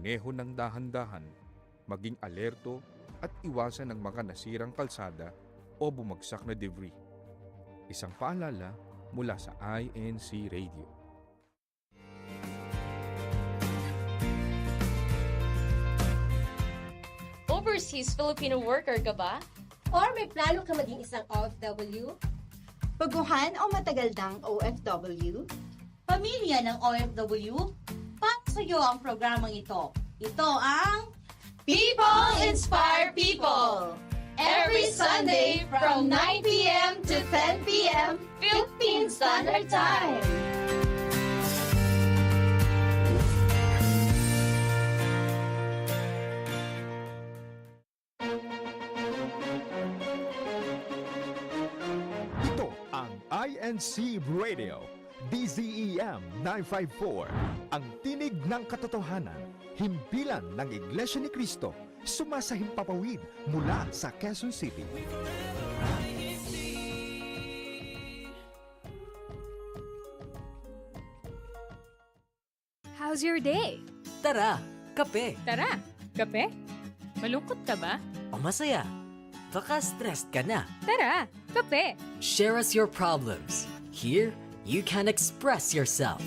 magmaneho ng dahan-dahan, maging alerto at iwasan ang mga nasirang kalsada o bumagsak na debris. Isang paalala mula sa INCRadio. Overseas Filipino worker ka ba? Or may plano ka maging isang OFW? Baguhan o matagal ng OFW? Pamilya ng OFW? Para sa iyo ang programang ito. Ito ang People Inspire People! Every Sunday from 9 p.m. to 10 p.m. Philippine Standard Time. Ito ang INCRadio, DZEM 954, ang tinig ng katotohanan, himpilan ng Iglesia ni Cristo, sumasahimpapawid mula sa Quezon City. How's your day? Tara, kape. Tara, kape? Malungkot ka ba? O masaya. Baka stressed ka na. Tara, kape! Share us your problems. Here, you can express yourself.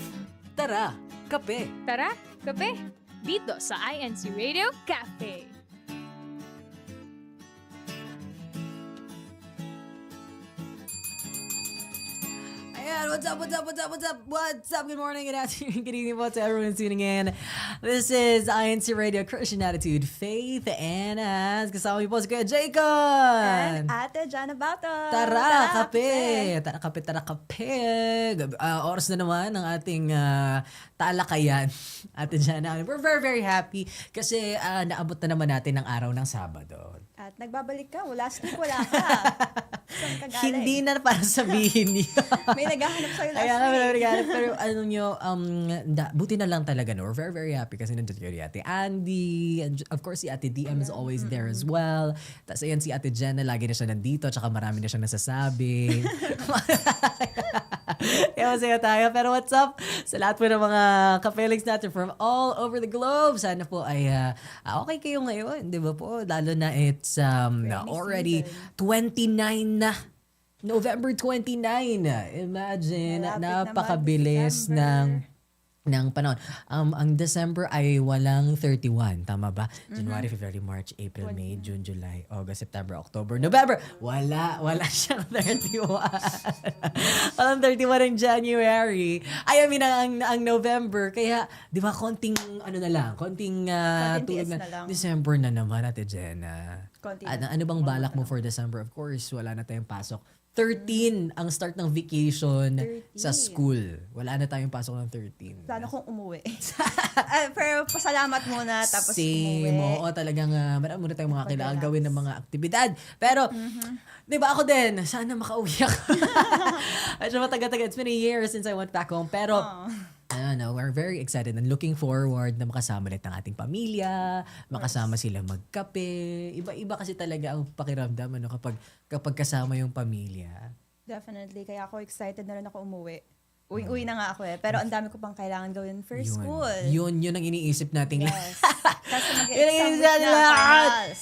Tara, kape. Tara, kape! Dito sa INC Radio Cafe. Ayan, what's up? Good morning, good afternoon, good evening po to everyone tuning in. This is INC Radio, Christian Attitude, Faith, and As. Kasama niyo po si Kuya Jacob. And Ate Jana Bato. Tara, kape! Tara, kape! Oras na naman ng ating talakayan. Ate Jana, we're very, very happy kasi naabot na naman natin ang araw ng Sabado. At nagbabalik ka. Last week wala ka. Saan ka galing? Hindi na para sabihin niyo. May naghahanap sa'yo last Kaya nga, week. naghahanap. Pero ano nyo, buti na lang talaga, no? We're very, very happy kasi nandun kayo ni Ate Andy. And of course, si Ate DM is always there as well. Tapos ayan, si Ate Jenna, lagi na siya nandito. Tsaka marami na siyang nasasabi. Kaya masaya tayo. Pero what's up sa lahat po ng mga ka-feelings natin from all over the globe. Sana po ay okay kayo ngayon. Di ba po? Lalo na it's already 29 na. November 29. Imagine, Malapit napakabilis naman ng panahon. Ang December ay walang 31, tama ba? January, February, March, April, May, June, July, August, September, October, November. Wala siyang 31. Walang 31 ng January. I mean, ang November. Kaya, di ba, konting Konting tulog tiis na. na lang. December na naman, Ate Jenna. Konti Ano bang balak mo for December? Of course, wala na tayong pasok. 13 ang start ng vacation 13. sa school. Wala na tayong pasok ng 13. Plano kong umuwi. Pero pasalamat muna tapos Same. umuwi. Oo, talagang marami muna tayong mga kailangan gawin ng mga aktibidad. Pero, di ba ako din, sana makauwi ako. Medyo mataga-taga. It's been a year since I went back home. Pero, we're very excited and looking forward na makasama ulit ng ating pamilya, makasama sila magkape. Iba-iba kasi talaga ang pakiramdam kapag kasama yung pamilya. Definitely. Kaya ako excited na rin ako umuwi. Uwi na nga ako Pero ang dami ko pang kailangan gawin for school. Yun ang iniisip natin. Yes. Kasi mag-exam Iniisip week natin na, lahat. finals.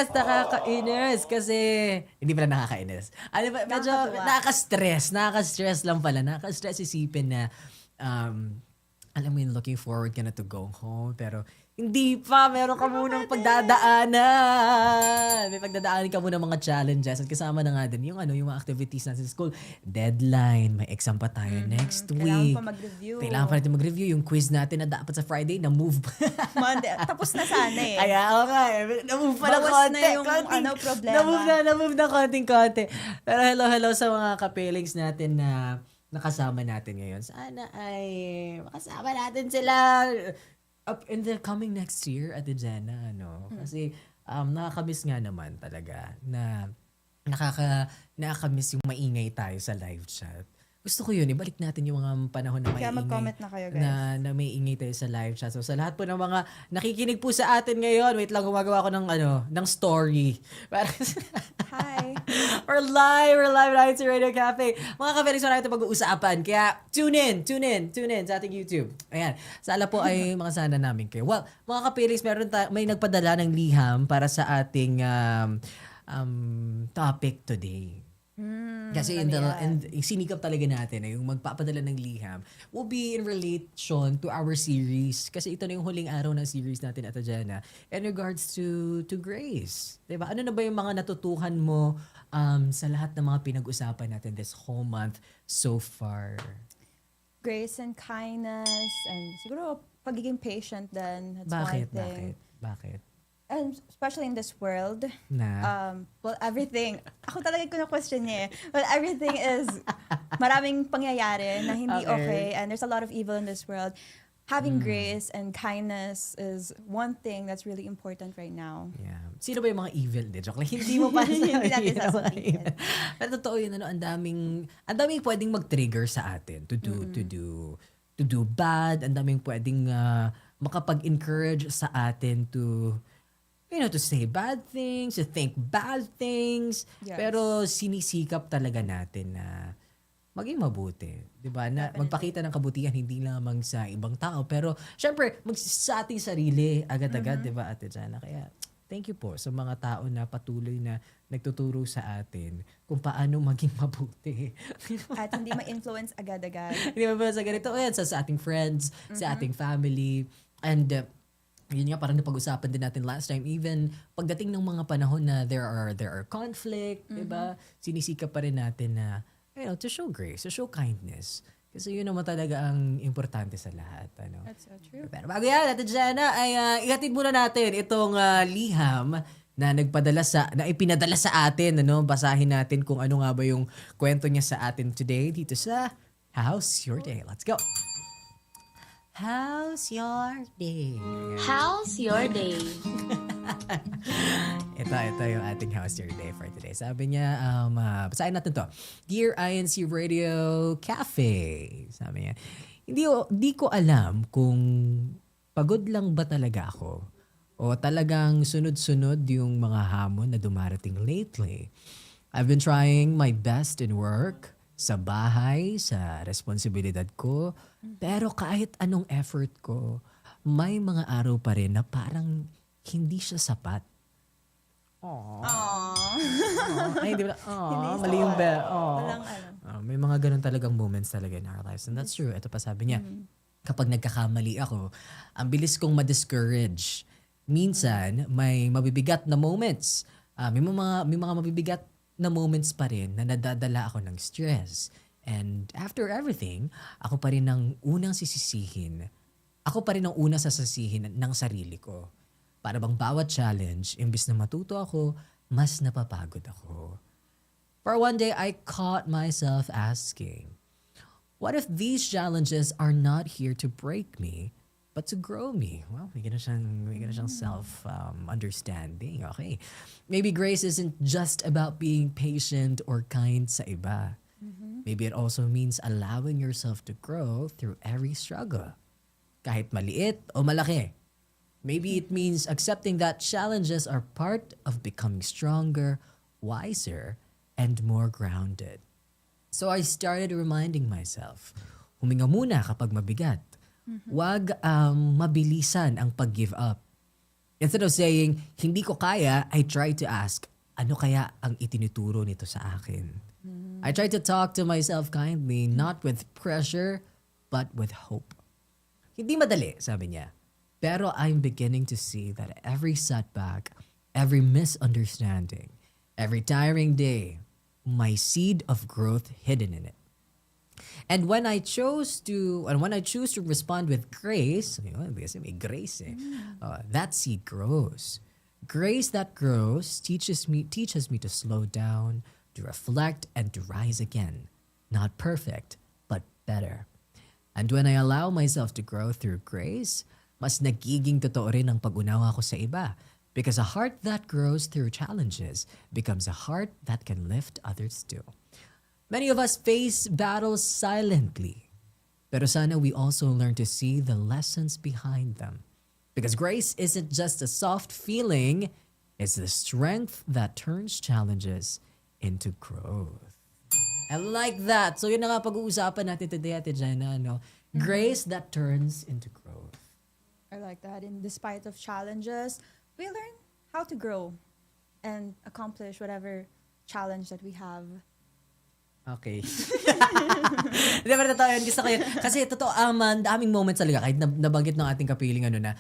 Nakakainis. Kasi, hindi pala nakakainis. Ano ba, medyo Nakakatuwa. nakaka-stress lang pala. Nakaka-stress isipin na, alam mo yun, looking forward ka na to go home. Pero, hindi pa. Meron ka munang pagdadaanan. May pagdadaanan ka muna mga challenges. At kasama na nga din yung mga activities natin sa school. Deadline. May exam pa tayo next week. Kailangan pa natin mag-review. Yung quiz natin na dapat sa Friday, na-move. Monday. Tapos na sana Kaya ako nga na-move pa ng Bawas konti. na yung problema. Na-move na konting-konti. Pero hello sa mga kapelings natin na nakasama natin ngayon. Sana ay makasama natin sila up in the coming next year, Ate Jenna, Kasi nakakamiss nga naman talaga na nakakamiss yung maingay tayo sa live chat. Gusto ko yun, ibalik natin yung mga panahon na may Kaya ingay. mag-comment na kayo, guys. Na may ingay tayo sa live chat. So sa lahat po ng mga nakikinig po sa atin ngayon, wait lang, gumagawa ko ng story. Hi. We're live at INCRadio Cafe. Mga ka-Felix, wala natin pag-uusapan. Kaya tune in sa ating YouTube. Ayan. Sala po ay mga sana namin kayo. Well, mga ka-Felix, may nagpadala ng liham para sa ating topic today. Kasi sinikap talaga natin na yung magpapadala ng liham will be in relation to our series. Kasi ito na yung huling araw ng series natin, Ate Jenna, in regards to grace. Diba? Ano na ba yung mga natutuhan mo sa lahat ng mga pinag-usapan natin this whole month so far? Grace and kindness, and siguro pagiging patient din. That's one thing. Bakit? And especially in this world, Na? well, everything, ako talaga ko na question niya eh. Well, everything is, maraming pangyayari na hindi okay, and there's a lot of evil in this world. Having grace and kindness is one thing that's really important right now. Yeah. Sino ba yung mga evil? Joke lang. Hindi mo pa Hindi natin sasabihin. Pero totoo yun, ang daming pwedeng mag-trigger sa atin to do bad. Ang daming pwedeng makapag-encourage sa atin to say bad things, to think bad things. Yes. Pero sinisikap talaga natin na maging mabuti. Diba? Na magpakita ng kabutihan hindi lamang sa ibang tao. Pero syempre, sa ating sarili agad-agad, diba, Ate Jana? Kaya thank you po sa mga tao na patuloy na nagtuturo sa atin kung paano maging mabuti. At hindi ma-influence agad-agad. Hindi ma-influence agad. Ito yan sa ating friends, sa ating family. And yun nga, parang napag-usapan din natin last time, even pagdating ng mga panahon na there are conflict, diba? Sinisikap pa rin natin na, to show grace, to show kindness. Kasi yun naman talaga ang importante sa lahat. That's so true. Pero bago yan, Ate Jana, ay ihatid muna natin itong liham na ipinadala sa atin. Basahin natin kung ano nga ba yung kwento niya sa atin today dito sa How's Your Day? Let's go! How's your day? How's your day? ito yung ating How's Your Day for today. Sabi niya, basahin natin to. Dear INCRadio Cafe. Sabi niya, hindi ko alam kung pagod lang ba talaga ako o talagang sunod-sunod yung mga hamon na dumarating lately. I've been trying my best in work, sa bahay, sa responsibilidad ko. Pero kahit anong effort ko, may mga araw pa rin na parang hindi siya sapat. Ay, hindi ba? Mali yung bell. May mga ganun talagang moments talaga in our lives. And that's true. Ito pa sabi niya, kapag nagkakamali ako, ang bilis kong ma-discourage. Minsan, may mabibigat na moments. May mga mabibigat na moments pa rin na nadadala ako ng stress. And after everything, ako pa rin ang unang sisisihin. Ako pa rin ang unang sasasihin ng sarili ko. Para bang bawat challenge, imbis na matuto ako, mas napapagod ako. For one day, I caught myself asking, what if these challenges are not here to break me, but to grow me? Well, may ganun siyang self-understanding. Okay. Maybe grace isn't just about being patient or kind sa iba. Maybe it also means allowing yourself to grow through every struggle. Kahit maliit o malaki. Maybe it means accepting that challenges are part of becoming stronger, wiser, and more grounded. So I started reminding myself, huminga muna kapag mabigat. Huwag mabilisan ang pag-give up. Instead of saying, hindi ko kaya, I try to ask, ano kaya ang itinuturo nito sa akin? I try to talk to myself kindly, not with pressure, but with hope. Hindi madali, sabi niya. Pero I'm beginning to see that every setback, every misunderstanding, every tiring day, my seed of growth hidden in it. And when I choose to respond with grace, may grace that seed grows. Grace that grows teaches me to slow down, to reflect, and to rise again. Not perfect, but better. And when I allow myself to grow through grace, mas nagiging totoo rin ang pag-unawa ko sa iba. Because a heart that grows through challenges becomes a heart that can lift others too. Many of us face battles silently. Pero sana we also learn to see the lessons behind them. Because grace isn't just a soft feeling, it's the strength that turns challenges into growth. I like that. So yun na nga pag-uusapan natin today, Ate Jenna, no? Grace that turns into growth. I like that. In despite of challenges, we learn how to grow and accomplish whatever challenge that we have. Okay. Hindi ba totoo yun? Gusto ko yun. Kasi totoo, daming moments talaga. Kahit nabanggit ng ating kapiling na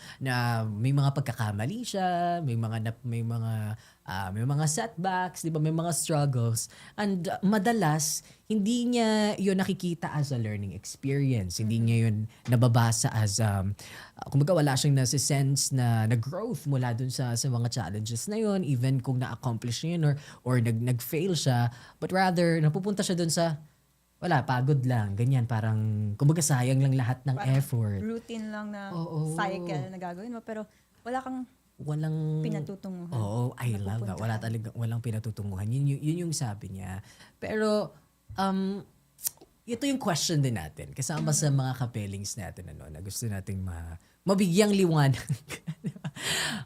may mga pagkakamali siya, may mga setbacks, di ba? May mga struggles. And madalas, hindi niya yun nakikita as a learning experience. Hindi niya yun nababasa as, kumbaga wala siyang nasa-sense na growth mula dun sa mga challenges na yun, even kung na-accomplish niya yun or nag-fail siya. But rather, napupunta siya dun sa, wala, pagod lang, ganyan. Parang, kumbaga sayang lang lahat ng Parang effort. routine lang na cycle na gagawin mo. Pero walang pinatutunguhan. Oo, I love that. Walang pinatutunguhan. Yun yung sabi niya. Pero, ito yung question din natin. Kasama sa mga kapelings natin na gusto nating mabigyang liwanag.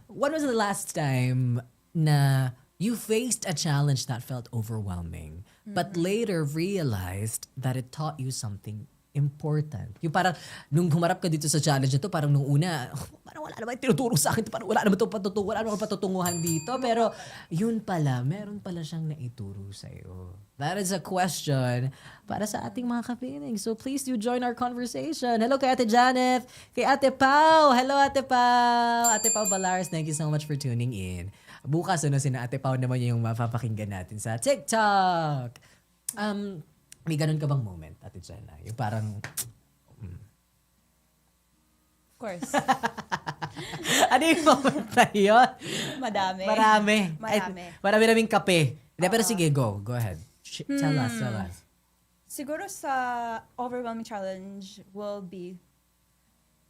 When was the last time na you faced a challenge that felt overwhelming but later realized that it taught you something important? Yung parang, nung humarap ka dito sa challenge na to, parang nung una, parang wala naman tinuturo sa akin, parang wala naman patutunguhan dito. Pero, yun pala, meron pala siyang naituro sa'yo. That is a question para sa ating mga kapiling. So, please do join our conversation. Hello kay Ate Janet, kay Ate Pau. Hello, Ate Pau. Ate Pau Balares, thank you so much for tuning in. Bukas, sina Ate Pau naman yung mapapakinggan natin sa TikTok. May ganun ka bang moment, Ate Jenna? Yung parang... Of course. Ano yung moment na yun? Marami. Marami naming kape. Hindi, pero sige, go. Go ahead. Tell us. Siguro sa overwhelming challenge will be,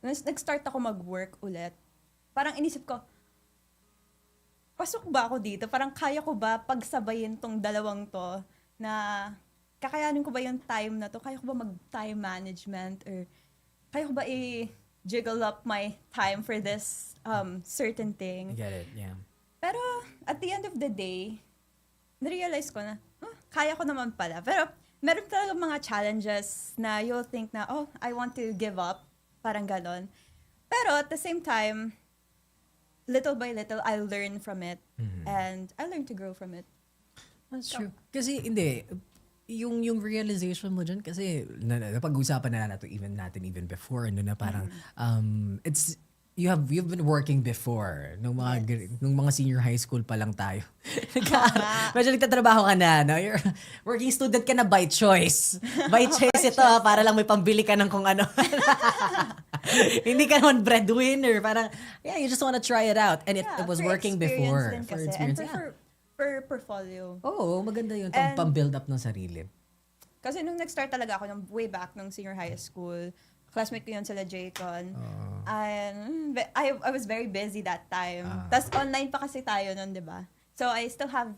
nag-start ako mag-work ulit, parang inisip ko, pasok ba ako dito? Parang kaya ko ba pagsabayin tong dalawang to na kakayanin ko ba yung time na to? Kaya ko ba mag-time management? Or kaya ko ba i-jiggle up my time for this certain thing? I get it, yeah. Pero at the end of the day, narealize ko na, kaya ko naman pala. Pero meron talaga mga challenges na you'll think na, I want to give up. Parang ganon. Pero at the same time, little by little, I learn from it. Mm-hmm. And I learn to grow from it. That's true. Kasi, hindi, yung realization mo dyan, kasi napag-usapan na natin even before, na parang, it's, you've been working before, nung mga senior high school pa lang tayo. Medyo nagtatrabaho ka na, no? You're working student ka na by choice. By choice ito, para lang may pambili ka ng kung ano. Hindi ka naman breadwinner. Parang, yeah, you just wanna try it out. And it was working before. For experience. And for portfolio. Oo, maganda yun. Pang-build up ng sarili. Kasi nung nag-start talaga ako, way back nung senior high school, classmate ko yun sila Jaycon. And I was very busy that time. Tapos online pa kasi tayo nun, di ba? So I still have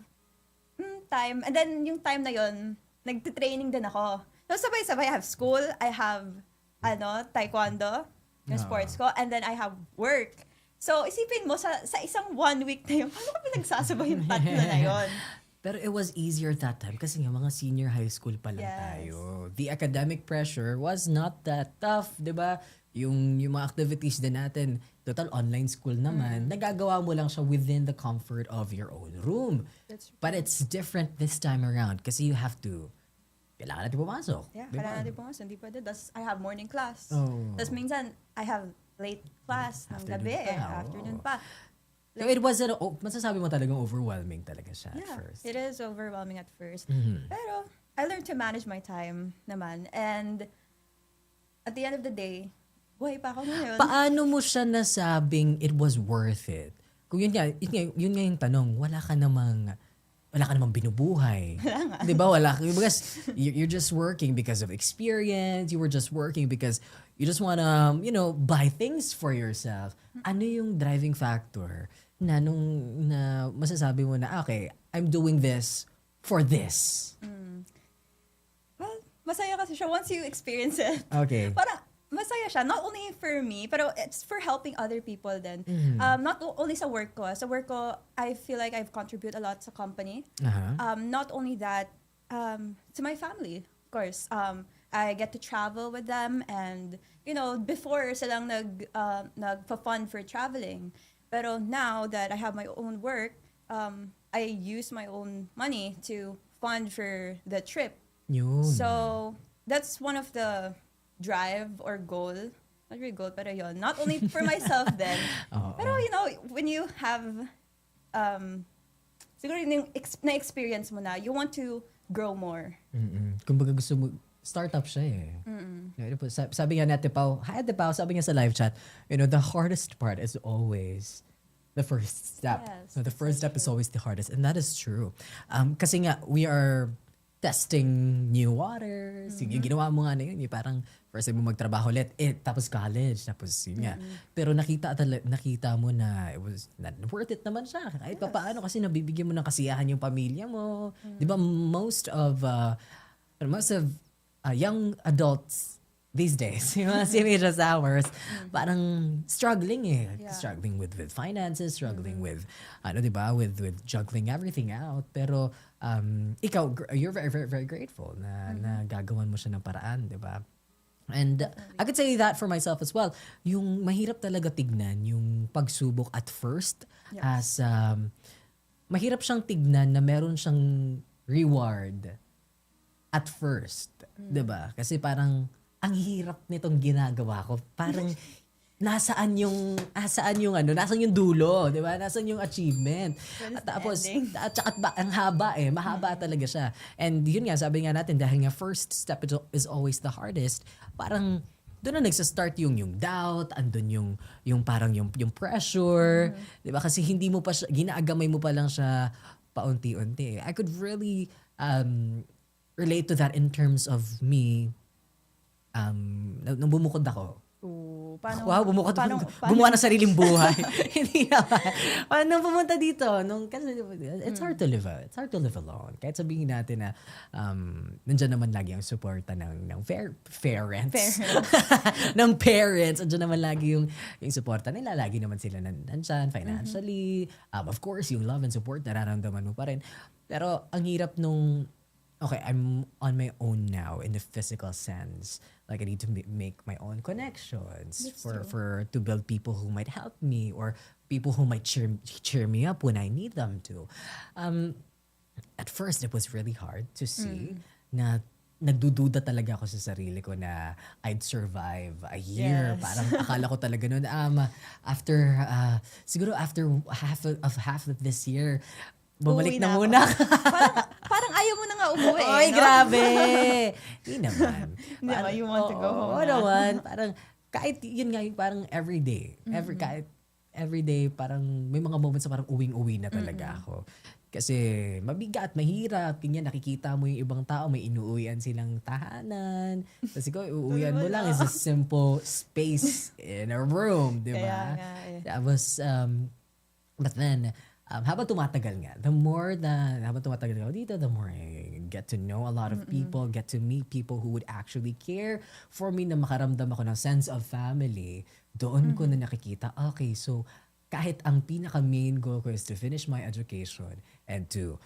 time. And then yung time na yun, nagtitraining din ako. So sabay-sabay, I have school, I have taekwondo, yung sports ko, and then I have work. So isipin mo, sa isang 1 week na yun, paano ka pinagsasabay yung tatlo na yun? Pero it was easier that time kasi nga mga senior high school pa lang tayo. The academic pressure was not that tough, 'di ba? Yung mga activities din natin, total online school naman, nagagawa mo lang siya within the comfort of your own room. But it's different this time around kasi you have to kailangan natin pumasok. Yeah, kailangan natin pumasok. Hindi pwede. Tapos I have morning class. Tapos minsan I have late class ng gabi, afternoon pa. So it wasn't, masasabi mo talagang overwhelming talaga siya at first. It is overwhelming at first. Mm-hmm. Pero I learned to manage my time naman. And at the end of the day, buhay pa ako ngayon. Paano mo siya nasabing it was worth it? Kung yun nga yung tanong, wala ka namang binubuhay. Wala nga. Diba? Because you're just working because of experience. You were just working because you just wanna, buy things for yourself. Ano yung driving factor na na masasabi mo na, okay, I'm doing this for this? Well, masaya kasi siya once you experience it. Okay. Parang masaya siya. Not only for me, pero it's for helping other people then. Not only sa work ko. Sa work ko, I feel like I've contributed a lot sa company. Not only that, to my family, of course. I get to travel with them and, before silang nagpa-fund for traveling. Pero now that I have my own work, I use my own money to fund for the trip. Yun. So, that's one of the drive or goal. Not really goal, pero yun. Not only for myself then. Pero, when you have, siguro yung na-experience mo na, you want to grow more. Kumbaga gusto mo, startup siya eh. Sabi nga natin Pao, sabi nga sa live chat, the hardest part is always the first step. Yes, So the first step is always the hardest. And that is true. Kasi nga, we are testing new waters. Yung ginawa mo nga na yun, yung parang first time mo magtrabaho ulit, tapos college, tapos yun nga. Pero nakita mo na it was worth it naman siya. Kahit pa paano kasi nabibigyan mo ng kasiyahan yung pamilya mo. Di ba most of young adults these days, yung mga teenagers hours, parang struggling eh. Yeah. Struggling with finances, struggling with, with juggling everything out. Pero ikaw, you're very, very, very grateful na gagawan mo siya ng paraan, di ba? And I could say that for myself as well. Yung mahirap talaga tignan, yung pagsubok at first, as mahirap siyang tignan na meron siyang reward at first. Diba? Kasi parang, ang hirap nitong ginagawa ko. Parang, nasaan yung dulo, di ba? Nasaan yung achievement? At tapos, ang haba mahaba talaga siya. And yun nga, sabi nga natin, dahil nga first step is always the hardest, parang, doon na nagsa-start yung doubt, andun yung parang yung pressure, di ba? Kasi hindi mo pa siya, ginaagamay mo pa lang siya paunti-unti. I could really relate to that in terms of me, nung bumukod ako. Gumawa ng sariling buhay. Hindi naman. Nung pumunta dito, kasi it's hard to live alone. Kahit sabihin natin na nandiyan naman lagi ang suporta ng parents. ng parents. Nandiyan naman lagi yung suporta nila. Lagi naman sila nandiyan financially. Of course, yung love and support, nararamdaman mo pa rin. Pero ang hirap okay, I'm on my own now in the physical sense. Like I need to make my own connections to build people who might help me or people who might cheer me up when I need them to. At first, it was really hard to see na nagdududa talaga ako sa sarili ko na I'd survive a year. Yes. Parang akala ko talaga noon, siguro after half of this year, bumalik na muna. parang ayaw mo na nga umuwi. Ay, grabe. Hindi naman. Diba, you want to go home na. naman. Parang, kahit yun nga, parang everyday. Kahit everyday, parang may mga moments na parang uwing-uwi na talaga ako. Kasi mabigat, mahirap. Ganyan, nakikita mo yung ibang tao, may inuuwian silang tahanan. Kasi ko, uuwian mo lang is a simple space in a room, di ba? That was, but then, habang tumatagal nga, habang tumatagal ako dito, the more I get to know a lot of people, get to meet people who would actually care for me, na makaramdam ako ng sense of family, doon ko na nakikita, okay, so kahit ang pinaka main goal ko is to finish my education and to,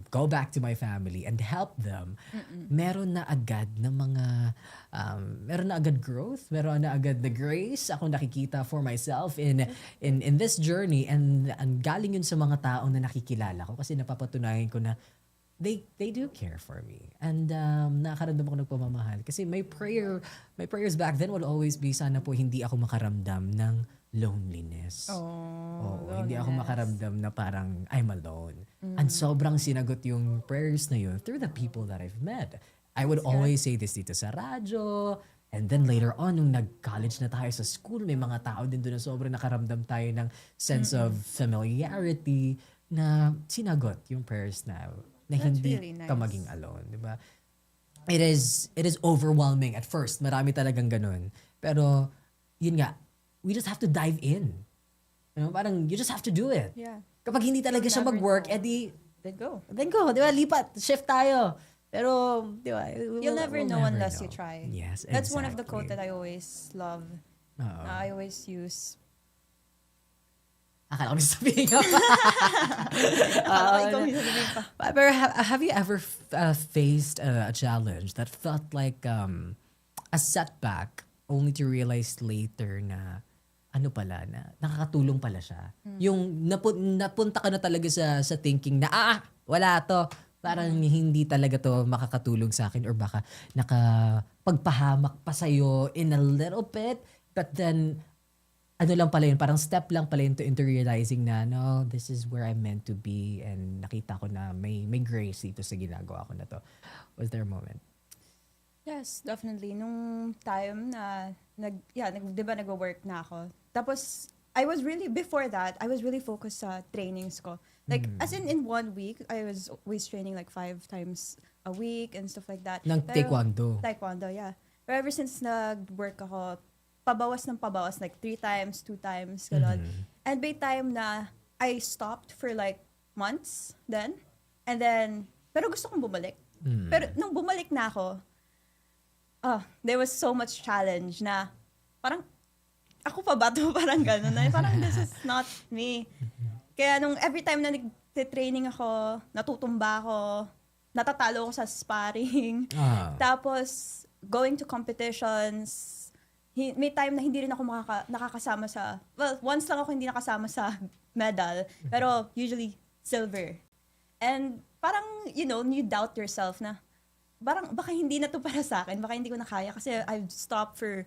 go back to my family and help them, meron na agad growth, meron na agad the grace ako nakikita for myself in this journey, and galing yun sa mga taong na nakikilala ko kasi napapatunayan ko na they do care for me, and nakakaramdam ako ng pamamahal kasi my prayers back then will always be, sana po hindi ako makaramdam ng loneliness. Hindi ako makaramdam na parang I'm alone. And sobrang sinagot yung prayers na yun through the people that I've met. I would always say this dito sa radyo, and then later on, nung nag-college na tayo sa school, may mga tao din doon na sobrang nakaramdam tayo ng sense of familiarity na sinagot yung prayers na hindi really nice. ka maging alone, di ba? It is overwhelming at first. Marami talagang ganun. Pero, yun nga, we just have to dive in. Parang, you just have to do it. Yeah. Kapag hindi talaga siya mag-work, edi, Then go. Then go, di ba? Lipat, shift tayo. Pero, di ba? You'll never know unless you try. Yes, That's one of the exactly. quote that I always love. Oo. I always use. Akala ko na sabihin ka pa. Ikaw yung sabihin pa. Pero have you ever faced a challenge that felt like a setback only to realize later na ano pala, na nakakatulong pala siya? Yung napunta ka na talaga sa thinking na, wala to. Parang hindi talaga to makakatulong sa akin or baka nakapagpahamak pa sa'yo in a little bit. But then, ano lang pala yun, parang step lang pala yun to into realizing na, no, this is where I'm meant to be and nakita ko na may grace dito sa ginagawa ko na to. Was there a moment? Yes, definitely. Nung time na, di ba nag-work na ako. Tapos, before that, I was really focused sa trainings ko. Like, as in 1 week, I was always training like 5 times a week and stuff like that. Ng taekwondo? Taekwondo, yeah. But ever since nag-work ako, pabawas ng pabawas, like 3 times, 2 times, gano'n. And by time na I stopped for like months then, and then, pero gusto kong bumalik. Pero nung bumalik na ako, there was so much challenge na parang, ako pa ba ito? Parang gano'n na. Parang this is not me. Kaya nung every time na nag-training ako, natutumba ako, natatalo ako sa sparring. Tapos, going to competitions, may time na hindi rin ako nakakasama sa, once lang ako hindi nakasama sa medal, pero usually silver. And parang, you doubt yourself na, parang baka hindi na to para sa akin, baka hindi ko na kaya kasi I've stopped for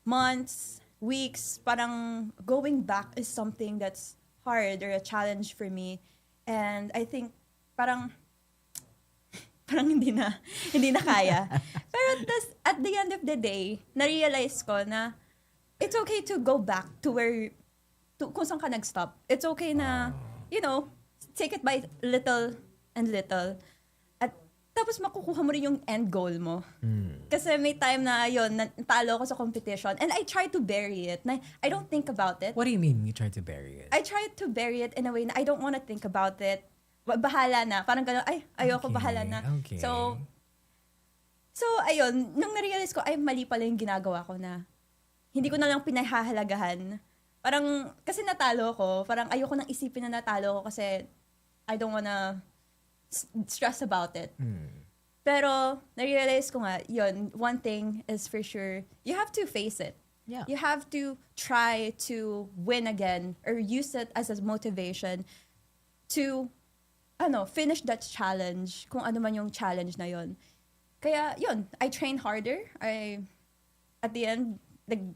months, weeks, parang going back is something that's hard or a challenge for me. And I think parang hindi na kaya. Pero at the end of the day, na-realize ko na it's okay to go back to kung saan ka nag-stop. It's okay na, take it by little and little. At tapos makukuha mo rin yung end goal mo. Kasi may time na natalo ko sa competition and I try to bury it. Na I don't think about it. What do you mean you try to bury it? I try to bury it in a way na I don't want to think about it. Bahala na. Parang gano'n, ayoko, bahala na. Okay. So, ayun, nung na-realize ko, mali pala yung ginagawa ko na hindi ko na lang pinahahalagahan. Parang, kasi natalo ko, parang ayoko nang isipin na natalo ko kasi I don't wanna stress about it. Pero, na-realize ko nga, yun, one thing is for sure, you have to face it. Yeah. You have to try to win again or use it as a motivation to finish that challenge, kung ano man yung challenge na yon. Kaya, yun, I train harder. At the end,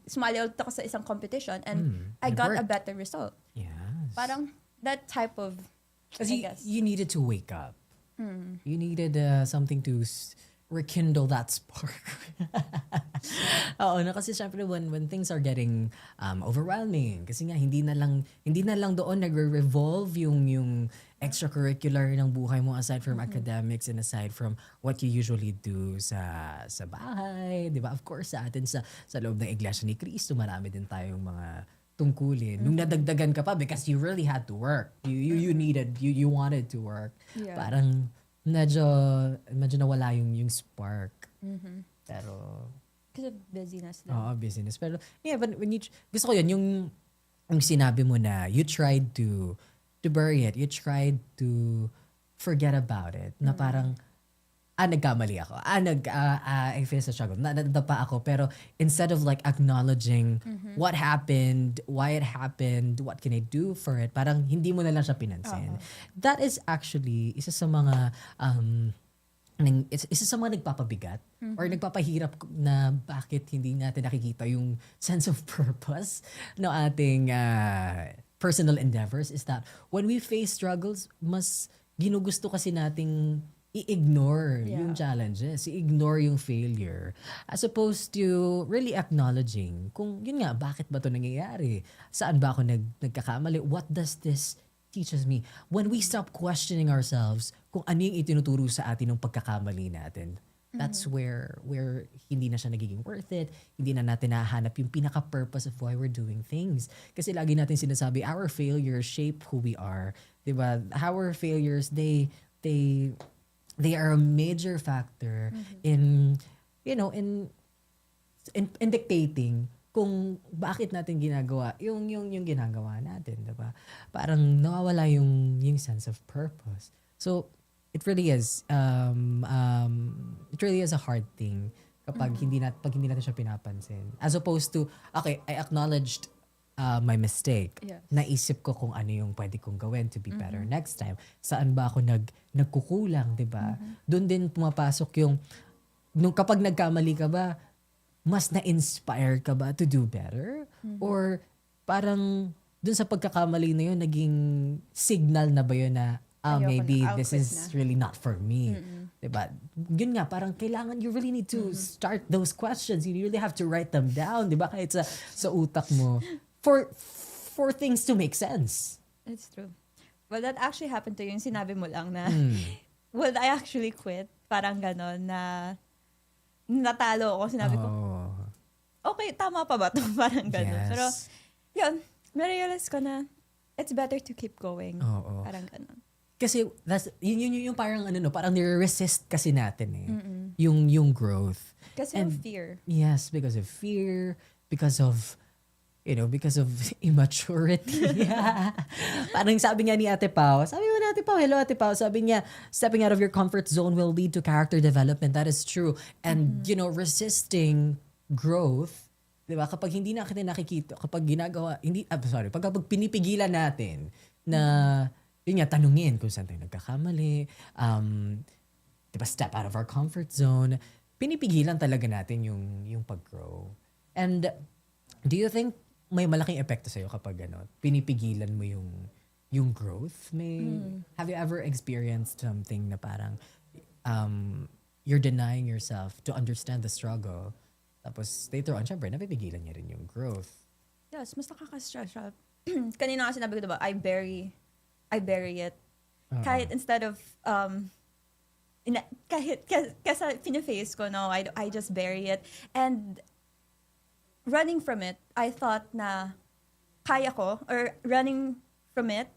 sumali ulit ako sa isang competition and I got a better result. Yes. Parang, that type of, I guess. You needed to wake up. You needed something to rekindle that spark. Oo, kasi syempre when things are getting overwhelming, kasi nga hindi na lang doon nagre-revolve yung extracurricular ng buhay mo aside from academics and aside from what you usually do sa bahay, 'di ba? Of course sa atin sa loob ng Iglesia ni Cristo, marami din tayong mga tungkulin. Nung nadagdagan ka pa because you really had to work. You wanted to work. Yeah. Parang medyo nawala yung spark. Pero Because of busyness. Then. oo, business. Pero yeah, but when gusto ko yun, yung sinabi mo na you tried to bury it. You tried to forget about it. Na parang nagkamali ako. I faced a struggle. Nadapa ako. Pero instead of like acknowledging what happened, why it happened, what can I do for it, parang hindi mo na lang siya pinansin. That is actually isa sa mga nagpapabigat or nagpapahirap na bakit hindi natin nakikita yung sense of purpose ng ating personal endeavors is that when we face struggles, mas ginugusto kasi nating i-ignore yung challenges, i-ignore yung failure, as opposed to really acknowledging kung yun nga, bakit ba ito nangyayari? Saan ba ako nagkakamali? What does this teaches me? When we stop questioning ourselves kung ano yung itinuturo sa atin ng pagkakamali natin, that's where hindi na siya nagiging worth it. Hindi na natin nahanap yung pinaka-purpose of why we're doing things. Kasi lagi natin sinasabi, our failures shape who we are. Diba? Our failures, they they are a major factor in, in dictating kung bakit natin ginagawa yung ginagawa natin, 'di ba? Parang nawawala yung sense of purpose. So it really is a hard thing kapag pag hindi natin siya pinapansin. As opposed to, okay, I acknowledged my mistake. Yes. Naisip ko kung ano yung pwede kong gawin to be better next time. Saan ba ako nagkukulang, 'di ba? Doon din pumapasok yung kapag nagkamali ka ba, mas na-inspire ka ba to do better? Or parang dun sa pagkakamali na yun, naging signal na ba yun na maybe this is really not for me? Diba? Yun nga, parang kailangan, you really need to start those questions. You really have to write them down, diba? Kahit sa utak mo. For things to make sense. It's true. Well, that actually happened to you. Yung sinabi mo lang na, would I actually quit? Parang ganon na natalo ako. Sinabi ko, okay, tama pa ba ito? Parang ganon. Yes. Pero, yun, na-realize ko na it's better to keep going. Parang ganon. Kasi yun yung parang parang nire-resist kasi natin eh. Yung growth. Kasi of fear. Yes, because of fear, because of immaturity. Parang sabi nga ni Ate Pao, hello Ate Pao, sabi niya, stepping out of your comfort zone will lead to character development. That is true. And, resisting growth, di ba? Kapag hindi natin nakikita, kapag kapag pinipigilan natin na, yun nga, tanungin kung saan tayo nagkakamali, di ba, step out of our comfort zone, pinipigilan talaga natin yung pag-grow. And, do you think may malaking epekto sa'yo kapag pinipigilan mo yung growth? Have you ever experienced something na parang you're denying yourself to understand the struggle, tapos later on, syempre, napipigilan niya rin yung growth? Yes, mas nakaka-stress siya. Kanina kasi sinabi ko, diba, I bury it. Kahit instead of, kasi piniface ko, no, I just bury it. And running from it, I thought na kaya ko, or running from it,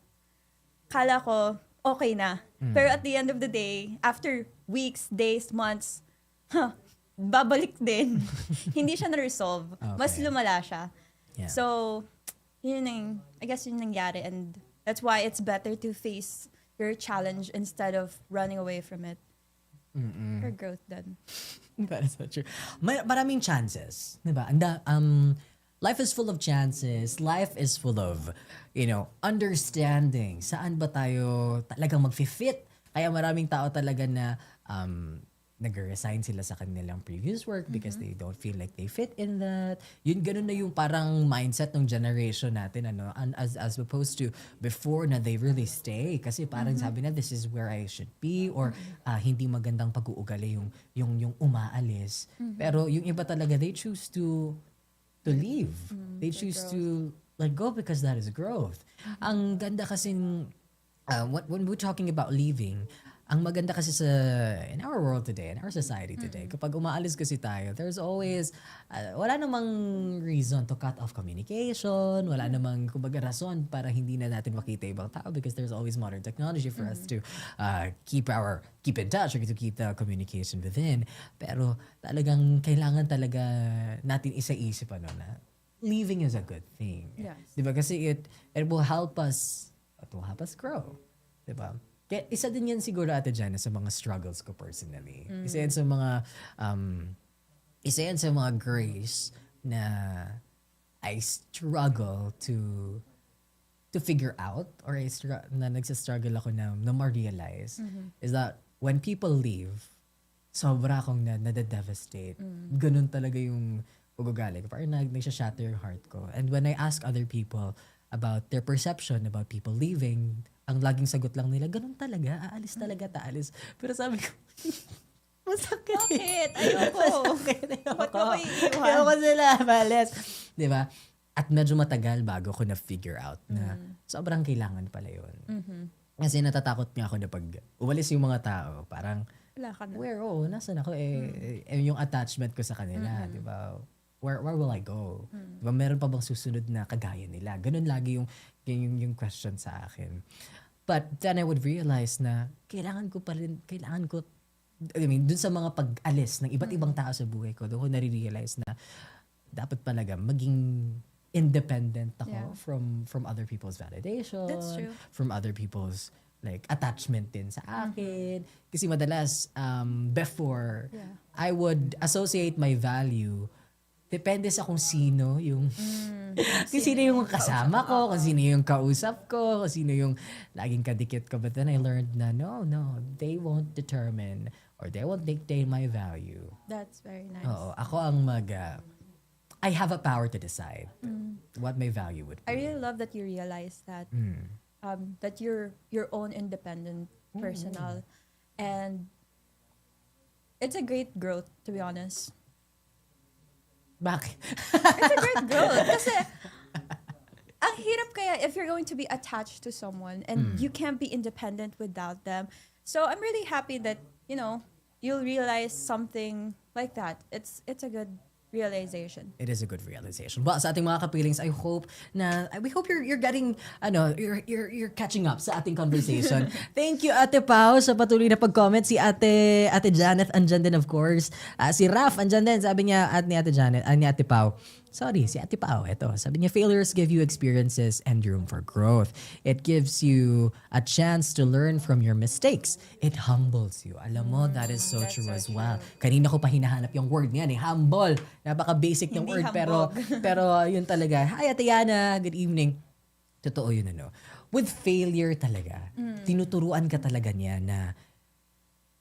kala ko okay na. Pero at the end of the day, after weeks, days, months, babalik din. Hindi siya na-resolve. Okay. Mas lumala siya. Yeah. So, I guess yun nangyari, and that's why it's better to face your challenge instead of running away from it. For growth then. That is so true. Maraming chances, di ba? Life is full of chances. Life is full of, understanding. Saan ba tayo talagang mag-fit? Kaya maraming tao talaga na nag-resign sila sa kanilang previous work because they don't feel like they fit in that. Yun, ganun na yung parang mindset ng generation natin, as opposed to before na they really stay. Kasi parang sabi na, this is where I should be, or hindi magandang pag-uugali yung umaalis. Pero yung iba talaga, they choose to leave. They choose to let go because that is growth. Ang ganda kasi, when we're talking about leaving, ang maganda kasi in our world today, in our society today, kapag umaalis kasi tayo, there's always, wala namang reason to cut off communication, wala namang, kumbaga, rason para hindi na natin makita ibang tao because there's always modern technology for us to keep in touch or to keep the communication within. Pero talagang kailangan talaga natin isa-isip na leaving is a good thing. Yes. Diba? Kasi it will help us grow. Diba? Kaya isa din yan siguro, Ate Jana, sa mga struggles ko personally. Isa yan sa mga grace na I struggle to figure out, or na nagsastruggle ako na ma-realize, is that when people leave, sobra akong nadedevastate. Ganun talaga yung ugali ko. Parang nagsha-shatter yung heart ko. And when I ask other people about their perception about people leaving, ang laging sagot lang nila, ganun talaga, aalis talaga, taalis. Pero sabi ko, masakit. Bakit? Ayoko. Ba't ako iiwan? Ayoko sila, malis. Diba? At medyo matagal bago ko na-figure out na sobrang kailangan pala yun. Kasi natatakot nga ako na pag umalis yung mga tao, parang, Wala ka na. nasan ako? Yung attachment ko sa kanila, diba? Where will I go? Diba, meron pa bang susunod na kagaya nila? Ganun lagi yung question sa akin. But then I would realize na kailangan ko, I mean, dun sa mga pag-alis ng iba't ibang tao sa buhay ko, doon ko nare-realize na dapat talaga maging independent ako from other people's validation, That's true. from other people's like attachment din sa akin. Kasi madalas, before, I would associate my value depende sa kung sino yung kung sino yung kasama ko, kung sino yung kausap ko, kung sino yung laging kadikit ko. But then I learned na no, they won't determine or they won't dictate my value. That's very nice. Oo, ako ang I have a power to decide what my value would be. I really love that you realize that that you're your own independent personal, and it's a great growth, to be honest. Bakit? It's a great growth kasi ang hirap kaya if you're going to be attached to someone and you can't be independent without them. So I'm really happy that you'll realize something like that. It's a good realization. It is a good realization. Well, sa ating mga kapilings, we hope you're getting, you're catching up sa ating conversation. Thank you, Ate Pao, sa patuloy na pag-comment. Si Ate Janet, andyan din, of course. Si Raf, andyan din. Sabi niya, ni Ate Pao, sorry, si Ate Pao, ito. Sabi niya, failures give you experiences and room for growth. It gives you a chance to learn from your mistakes. It humbles you. Alam mo, that is so true as well. Kanina ko pa hinahanap yung word niyan, humble. Napaka-basic ng word, pero yun talaga. Hi, Ate Yana. Good evening. Totoo yun, With failure talaga, tinuturuan ka talaga niya na,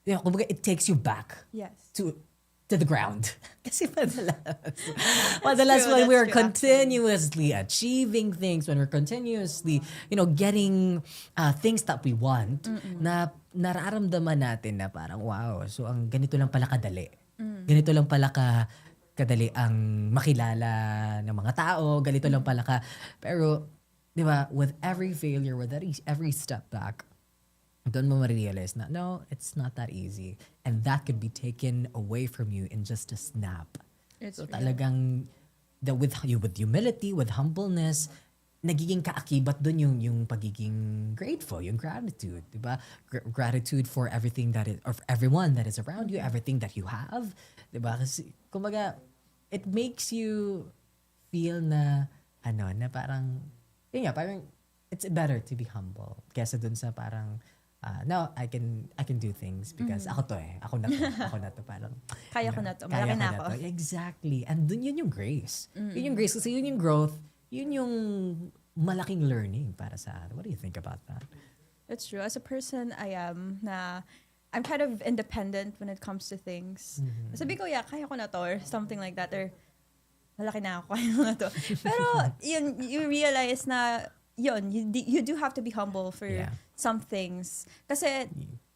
kumbaga, it takes you back to the ground. Kasi madalas when we're continuously achieving things, when we're continuously, getting things that we want, na nararamdaman natin na parang, wow, so ang ganito lang pala kadali. Ganito lang pala kadali ang makilala ng mga tao, ganito lang pala pero, di ba, with every failure, with every step back, doon mo ma-realize na, no, it's not that easy. And that could be taken away from you in just a snap. So talagang, with humility, with humbleness, nagiging kaakibat doon yung pagiging grateful, yung gratitude, di ba? Gratitude for everything or for everyone that is around you, everything that you have, di ba? Kasi, kumbaga, it makes you feel na parang, parang, it's better to be humble kesa dun sa parang, now I can do things because ako na to parang Kaya ko na to, malaki na ako. Exactly. And dun yun yung grace. Yun yung grace kasi yun yung growth, yun yung malaking learning para sa atin. What do you think about that? That's true. As a person, I'm kind of independent when it comes to things. Sabi ko, kaya ko na to or something like that, or malaki na ako, kaya ko na to. Pero you realize na you do have to be humble for some things. Kasi,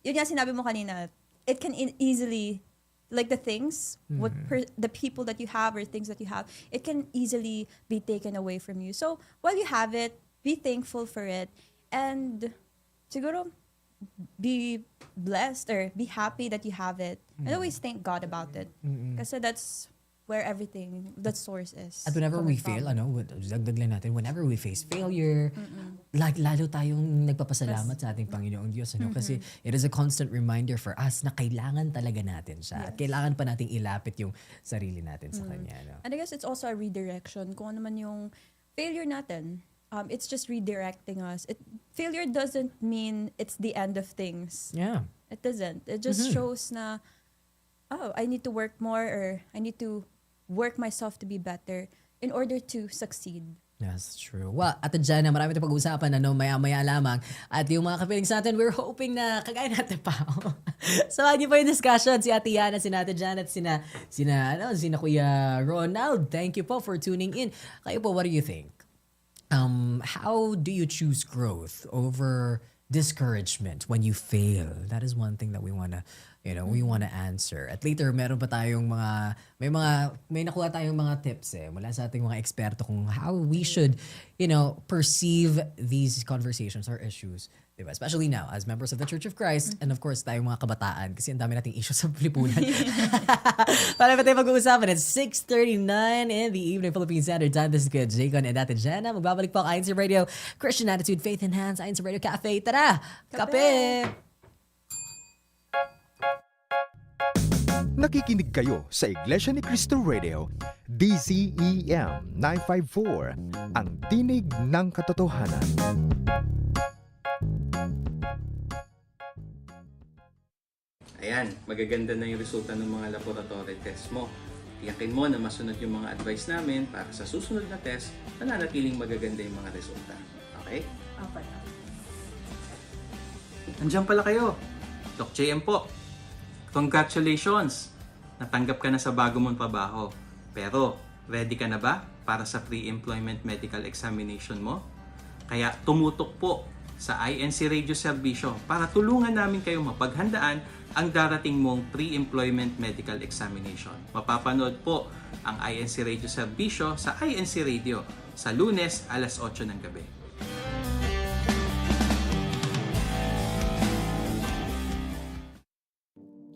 yun nga sinabi mo kanina, it can easily, like the things, the people that you have or things that you have, it can easily be taken away from you. So, while you have it, be thankful for it. And, siguro, be blessed or be happy that you have it. And always thank God about it. Kasi that's where everything, the source is. At whenever we fail, dagdag lang natin, whenever we face failure, lalo tayong nagpapasalamat sa ating Panginoong Diyos. Kasi it is a constant reminder for us na kailangan talaga natin siya. At kailangan pa nating ilapit yung sarili natin sa Kanya. And I guess it's also a redirection. Kung ano man yung failure natin, it's just redirecting us. Failure doesn't mean it's the end of things. Yeah. It doesn't. It just shows na, I need to work more or I need to work myself to be better in order to succeed. That's true. Well, at dyan na marami tayong pag-uusapan maya-maya lamang. At yung mga kapilings natin, we're hoping na kagaya natin pa. Samahan niyo pa yung discussion. Si Ate Yana, si Ate Janet, sina Kuya Ronald. Thank you po for tuning in. Kayo po, what do you think? How do you choose growth over discouragement when you fail? That is one thing that we want to we want to answer. At later, meron pa tayong may nakuha tayong mga tips mula sa ating mga eksperto kung how we should, perceive these conversations or issues. Diba? Especially now, as members of the Church of Christ, and of course, tayong mga kabataan, kasi ang dami nating issues sa lipunan. Para ba tayo mag-uusapan? It's 6:39 in the evening, Philippine Standard Time. This is good, Jaycon and Ate Jenna. Magbabalik po ang INCRadio, Christian Attitude, Faith Enhanced, INCRadio Cafe. Tara! Kape! Nakikinig kayo sa Iglesia ni Cristo Radio, DZEM 954, ang tinig ng katotohanan. Ayan, magaganda na yung resulta ng mga laboratory test mo. Tiyakin mo na masunod yung mga advice namin para sa susunod na test, nananatiling magaganda yung mga resulta. Okay? Okay. Andiyan pala kayo. Doc JM po. Congratulations! Natanggap ka na sa bago mong trabaho. Pero, ready ka na ba para sa pre-employment medical examination mo? Kaya tumutok po sa INCRadio serbisyo para tulungan namin kayo mapaghandaan ang darating mong pre-employment medical examination. Mapapanood po ang INCRadio serbisyo sa INCRadio sa Lunes alas 8 ng gabi.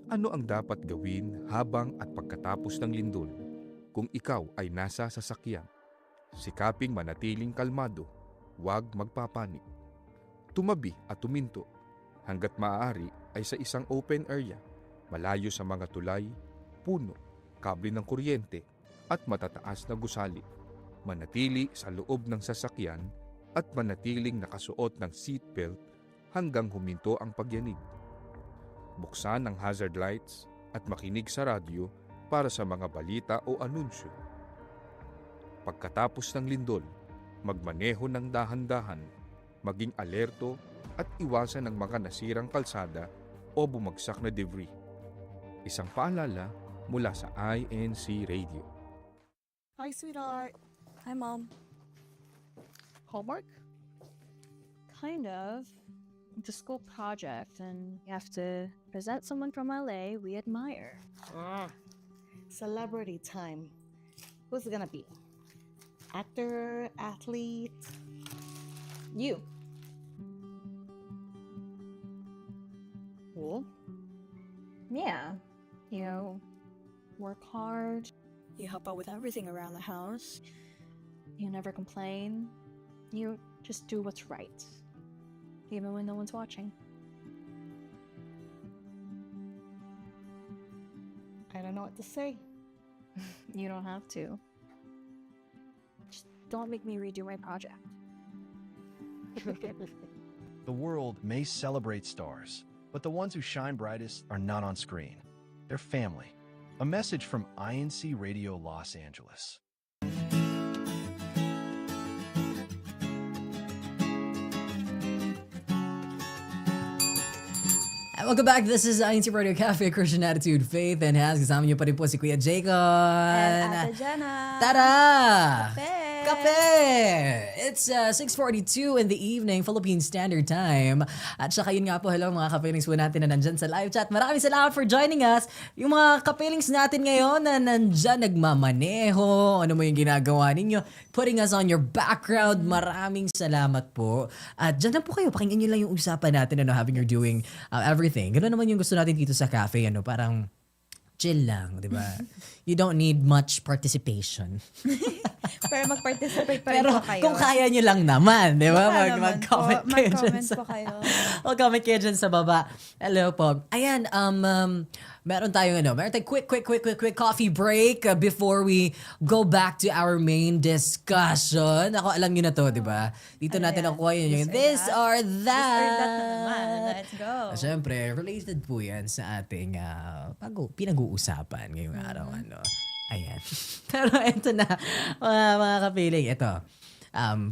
Ano ang dapat gawin habang at pagkatapos ng lindol kung ikaw ay nasa sasakyan? Sikaping manatiling kalmado, huwag magpapanik. Tumabi at tuminto hanggat maaari ay sa isang open area, malayo sa mga tulay, puno, kable ng kuryente at matataas na gusali. Manatili sa loob ng sasakyan at manatiling nakasuot ng seatbelt hanggang huminto ang pagyanig. Buksan ang hazard lights at makinig sa radyo para sa mga balita o anunsyo. Pagkatapos ng lindol, magmaneho ng dahan-dahan, maging alerto at iwasan ang mga nasirang kalsada o bumagsak na debris. Isang paalala mula sa INCRadio. Hi, sweetheart. Hi, Mom. Homework? Kind of. It's a school project, and you have to present someone from LA we admire. Celebrity time. Who's it gonna be? Actor, athlete? You. Cool. Yeah. You work hard. You help out with everything around the house. You never complain. You just do what's right, even when no one's watching. I don't know what to say. You don't have to. Just don't make me redo my project. The world may celebrate stars, but the ones who shine brightest are not on screen. They're family. A message from INCRadio Los Angeles. Welcome back. This is INCRadio Cafe, Christian Attitude, Faith Enhanced. Kasama niyo pa rin po si Kuya Jaycon. And Ate Jenna. Tara! Kape! Kape! It's 6:42 in the evening, Philippine Standard Time. At saka yun nga po, hello mga kapelings po natin na nandyan sa live chat. Maraming salamat for joining us. Yung mga kapelings natin ngayon na nandyan nagmamaneho, ano mo yung ginagawa ninyo, putting us on your background. Maraming salamat po. At dyan na po kayo, pakinggan nyo lang yung usapan natin, having you're doing everything. Ganoon naman yung gusto natin dito sa cafe, parang chill lang, di ba? You don't need much participation. Pero mag-participate pa rin Pero po kayo. kung kaya nyo lang naman, di ba? Mag-comment po, kayo dyan mag-comment po kayo. Mag-comment kayo dyan sa baba. Hello po. Ayan, meron tayong quick coffee break before we go back to our main discussion. Ako, alam nyo na to, di ba? Dito natin nakuha yun yung this or that. This or that na naman. Let's go. Siyempre, related po yan sa ating pinag-uusapan ngayong araw. Ayan. Pero ito na, mga kapiling. Ito.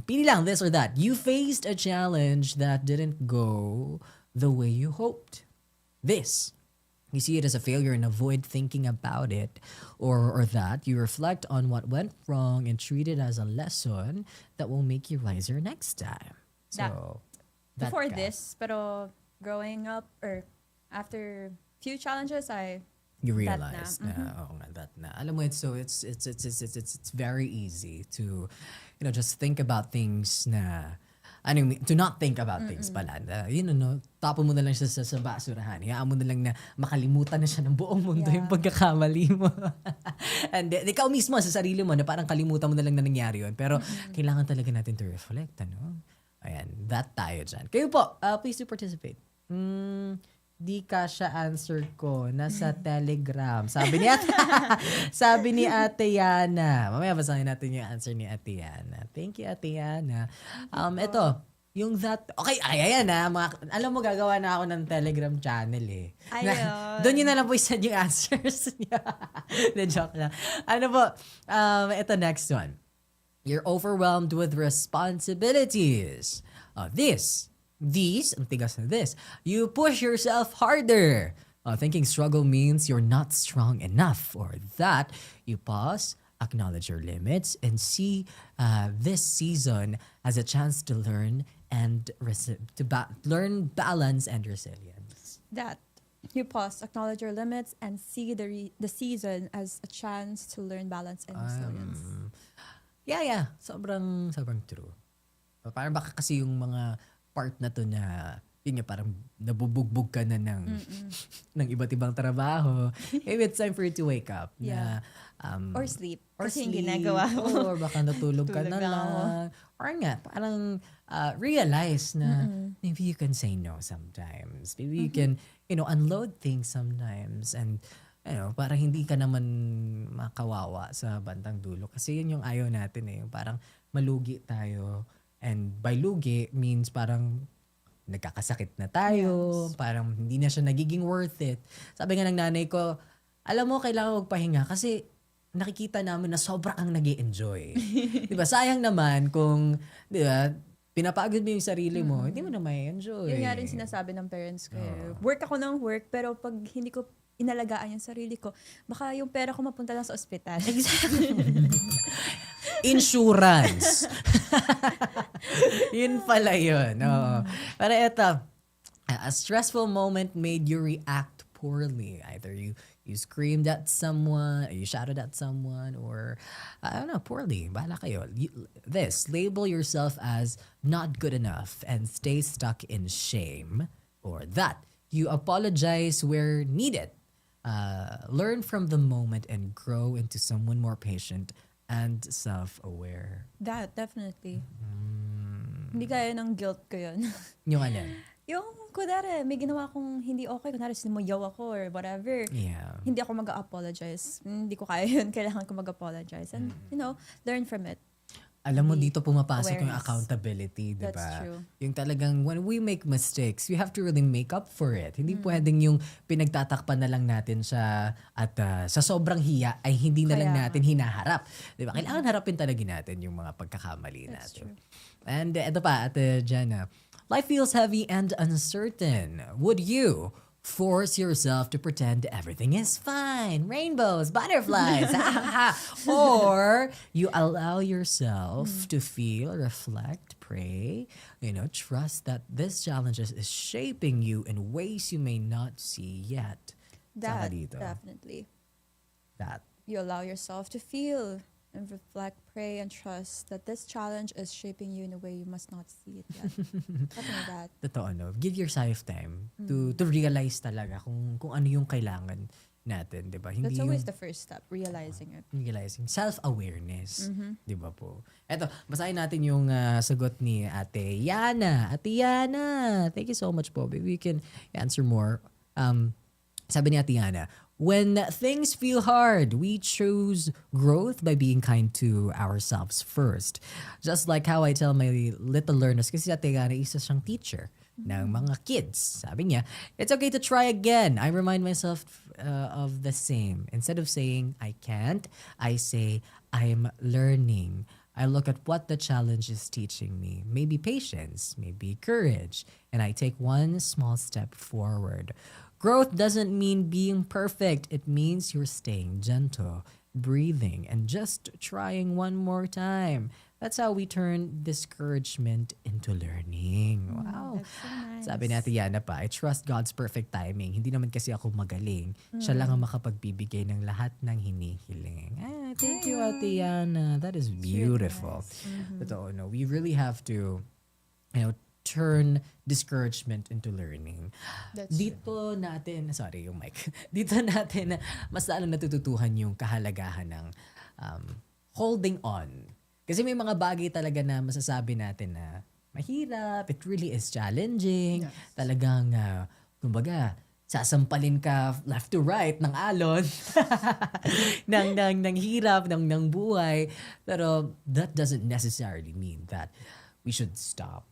Pili lang, this or that. You faced a challenge that didn't go the way you hoped. This. You see it as a failure and avoid thinking about it. Or that. You reflect on what went wrong and treat it as a lesson that will make you wiser next time. So, Before this, pero growing up, or after few challenges, You that realize na. na, oo nga, that na. Alam mo, it's very easy to, just think about things na, to not think about things pala. Na, tapon mo na lang siya sa basurahan. Hayaan mo na lang na makalimutan na siya ng buong mundo yung pagkakamali mo. And ikaw mismo sa sarili mo na parang kalimutan mo na lang na nangyari yun. Pero kailangan talaga natin to reflect, Ayan, that tayo dyan. Kayo po, please do participate. Di ka siya answer ko. Nasa Telegram. Sabi ni Ate Yana. Mamaya basahin natin yung answer ni Ate Yana. Thank you, Ate Yana. Ito, yung that... Okay, ayan alam mo, gagawa na ako ng Telegram channel eh. Ayun. Doon yun na lang po isend yung answers niya. The joke lang. Ano po? Ito, next one. You're overwhelmed with responsibilities. These, ang tigas na this, you push yourself harder. Thinking struggle means you're not strong enough, or that you pause, acknowledge your limits, and see this season as a chance to learn and learn balance and resilience. That you pause, acknowledge your limits, and see the season as a chance to learn balance and resilience. Yeah. Sobrang true. Parang baka kasi yung mga part na to na yun nga, parang nabubugbog ka na ng iba't ibang trabaho. Maybe it's time for you to wake up. Yeah. Or sleep. Or Kasi sleep. yung ginagawa mo. Or baka natulog ka na lang. Or nga, parang realize na maybe you can say no sometimes. Maybe you can, unload things sometimes. And, parang hindi ka naman makawawa sa bandang dulo. Kasi yun yung ayaw natin eh. Yung parang malugi tayo. And by lugi means parang nagkakasakit na tayo. Yes. Parang hindi na siya nagiging worth it. Sabi nga ng nanay ko, alam mo, kailangan magpahinga kasi nakikita namin na sobrang ang nag-i-enjoy. Diba? Sayang naman kung, pinapagod mo yung sarili mo, hindi mo na may enjoy. Yun nga rin sinasabi ng parents ko. Work ako ng work, pero pag hindi ko inalagaan yung sarili ko, baka yung pera ko mapunta lang sa ospital. Exactly. Insurance. Yun pala yun. Pero eto, a stressful moment made you react poorly. Either you screamed at someone, or you shouted at someone, or, I don't know, poorly. Bahala kayo. Label yourself as not good enough and stay stuck in shame. Or that, you apologize where needed. Learn from the moment and grow into someone more patient and self-aware. That, definitely. Hindi kaya ng guilt ko yun. Yung ano? Yung, kunwari, may ginawa akong hindi okay, kunwari sinumayaw ako or whatever. Yeah. Hindi ako mag-apologize. Hindi ko kaya yun. Kailangan ko mag-apologize. And, learn from it. Alam mo, dito pumapasok yung accountability, diba? That's true. Yung talagang, when we make mistakes, we have to really make up for it. Hindi pwedeng yung pinagtatakpan na lang natin siya at sa sobrang hiya ay hindi na lang natin hinaharap. Diba? Kailangan harapin talaga natin yung mga pagkakamali natin. And ito pa, Ate Jana, life feels heavy and uncertain. Would you force yourself to pretend everything is fine? Rainbows, butterflies. Or you allow yourself to feel, reflect, pray, trust that this challenge is shaping you in ways you may not see yet. That, definitely. That. You allow yourself to feel and reflect, pray, and trust that this challenge is shaping you in a way you must not see it yet. Something like that. Totoo, no? Give yourself time to realize talaga kung ano yung kailangan natin, di ba? That's always the first step, realizing it. Realizing. Self-awareness. Di ba po? Eto, basahin natin yung sagot ni Ate Yana. Ate Yana, thank you so much po. Maybe we can answer more. Sabi ni Ate Yana, when things feel hard, we choose growth by being kind to ourselves first. Just like how I tell my little learners, kasi Ate Yana, isa siyang teacher ng mga kids. Sabi niya, it's okay to try again. I remind myself of the same. Instead of saying, I can't, I say, I'm learning. I look at what the challenge is teaching me. Maybe patience, maybe courage. And I take one small step forward. Growth doesn't mean being perfect. It means you're staying gentle, breathing, and just trying one more time. That's how we turn discouragement into learning. Wow. That's so nice. Sabi natin Yana pa, I trust God's perfect timing. Hindi naman kasi ako magaling. Siya lang ang makapagbibigay ng lahat ng hinihiling. Thank you, Ate Yana. That is beautiful. Totoo, no? We really have to, turn discouragement into learning. Dito natin mas lalo natututuhan yung kahalagahan ng holding on. Kasi may mga bagay talaga na masasabi natin na mahirap, it really is challenging. Talagang, kumbaga, sasampalin ka left to right ng alon ng hirap ng buhay. Pero that doesn't necessarily mean that we should stop.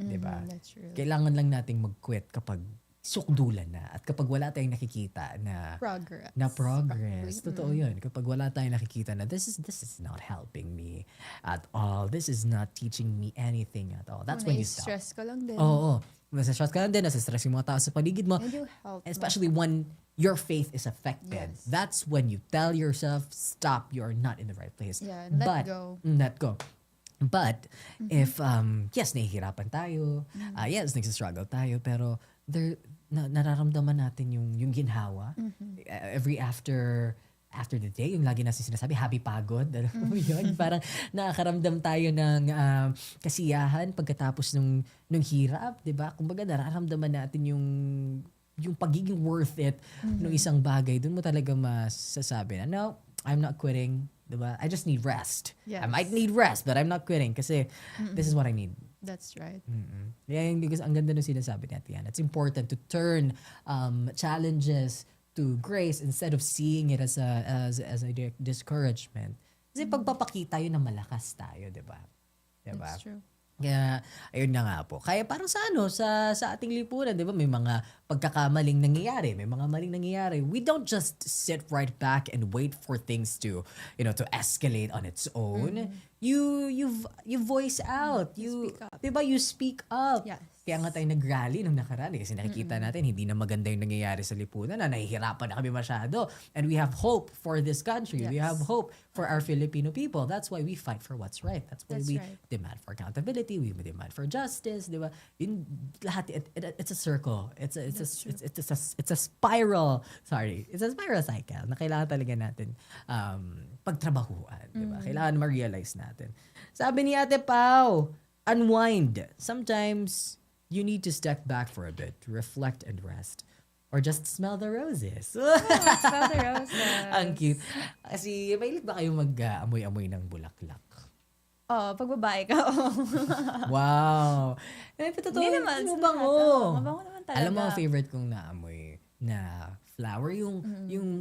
Diba? That's true. Kailangan lang nating mag-quit kapag sukdulan na at kapag wala tayong nakikita na progress. Totoo yun. Kapag wala tayong nakikita na this is not helping me at all. This is not teaching me anything at all. That's when you stop. Stress ka lang din. Oo. Nasa-stress ka lang din. Nasa-stress yung mga tao sa paligid mo. And you help especially when your faith is affected. Yes. That's when you tell yourself, stop, you're not in the right place. Yeah, let go. Let go. But if, yes, nahihirapan tayo, yes, nagsistruggle tayo, pero nararamdaman natin yung ginhawa. Every after the day, yung lagi natin sinasabi, happy pagod. Alam mo yun? Parang nakakaramdam tayo ng kasiyahan pagkatapos nung hirap, di ba? Kumbaga, nararamdaman natin yung pagiging worth it ng isang bagay. Doon mo talaga masasabi na, no, I'm not quitting. Diba? I just need rest. Yes. I might need rest, but I'm not quitting kasi this is what I need. That's right. Yeah, because ang ganda nung sinasabi ni Ate Yana. It's important to turn challenges to grace instead of seeing it as a discouragement. Kasi pagpapakita yun na malakas tayo, diba? That's true. Kaya, ayun na nga po. Kaya parang sa ating lipunan, di ba, may mga pagkakamaling nangyayari, may mga maling nangyayari. We don't just sit right back and wait for things to escalate on its own. You voice out. You speak up. Diba, you speak up. Yes. Kaya nga tayo nag-rally nung nakaraan kasi nakikita natin hindi na maganda yung nangyayari sa lipunan na nahihirapan na kami masyado. And we have hope for this country. Yes. We have hope for our Filipino people. That's why we fight for what's right. That's why we demand for accountability. We demand for justice. Di ba? Yun, lahat, it's a circle. It's a spiral. Sorry. It's a spiral cycle na kailangan talaga natin pagtrabahuan. Di ba? Kailangan ma-realize natin. Sabi ni Ate Pao, unwind. Sometimes you need to step back for a bit, reflect and rest. Or just smell the roses. Smell the roses. Ang cute. Kasi, mahilig ba kayo mag-amoy-amoy ng bulaklak? Pag babae ka, Wow. Totoo. Hindi naman. Mabango. Mabango naman talaga. Alam mo, ang favorite kong naamoy na flower, yung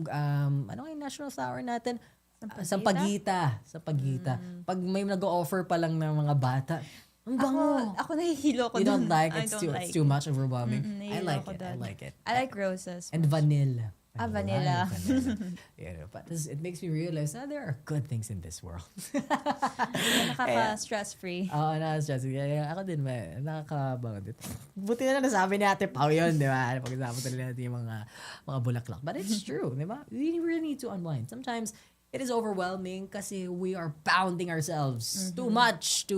ano yung national flower natin? Sampagita. Pag may nag-offer pa lang ng mga bata, ang bango. Ako nahihilo ko You don't dun. like I it? don't It's too much overwhelming. I nahihilo like it. I like roses. And vanilla. Vanilla. But it makes me realize there are good things in this world. Nakaka-stress-free. Oo, nakaka-stress. Ako din, nakakabango dito. Buti na nasabi ni Ate Pao yun, di ba? Pag-usapan talaga natin yung mga bulaklak. But it's true, di ba? We really need to unwind. Sometimes, it is overwhelming kasi we are pounding ourselves too much.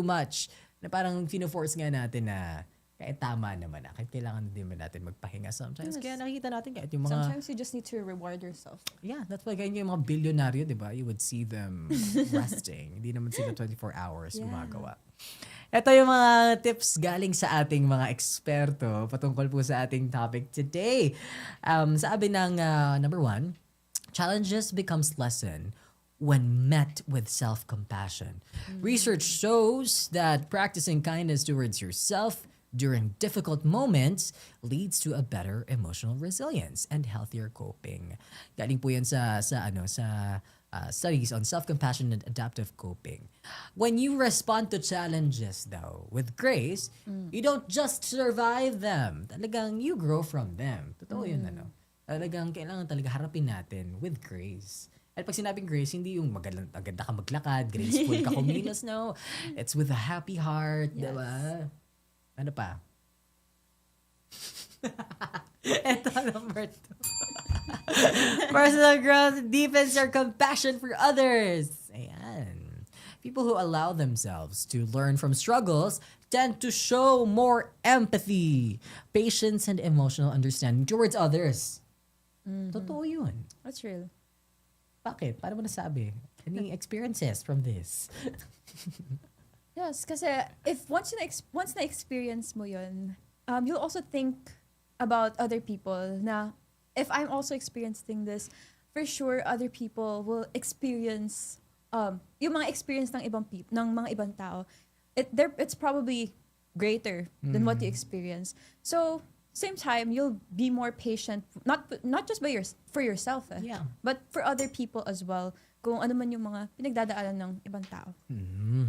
Na parang fino-force nga natin na kahit tama naman na. Kahit kailangan din natin magpahinga sometimes. Kaya nakikita natin kahit yung mga... Sometimes you just need to reward yourself. Yeah, that's why ganyan yung mga bilyonaryo, di ba? You would see them resting. Hindi naman sila 24 hours gumagawa. Ito yung mga tips galing sa ating mga eksperto patungkol po sa ating topic today. Sabi ng number 1, challenges becomes lesson when met with self-compassion. Research shows that practicing kindness towards yourself during difficult moments leads to a better emotional resilience and healthier coping. Galing po yan sa studies on self-compassion and adaptive coping. When you respond to challenges, though, with grace, you don't just survive them. Talagang you grow from them. Totoo yun, Talagang kailangan talaga harapin natin with grace. At pag sinabing grace, hindi yung maganda ka maglakad, graceful ka kumilos, no. It's with a happy heart, diba? Ano pa? Ito, number 2. Personal growth deepens your compassion for others. Ayan. People who allow themselves to learn from struggles tend to show more empathy, patience, and emotional understanding towards others. Totoo yun. That's real. Bakit? Paano mo nasabi? Any experiences from this? Yes, kasi if once na-experience mo yun, you'll also think about other people na if I'm also experiencing this, for sure other people will experience yung mga experience ng mga ibang tao. It's probably greater than what you experience. So same time, you'll be more patient, not just for yourself, but for other people as well. Kung ano man yung mga pinagdadaanan ng ibang tao.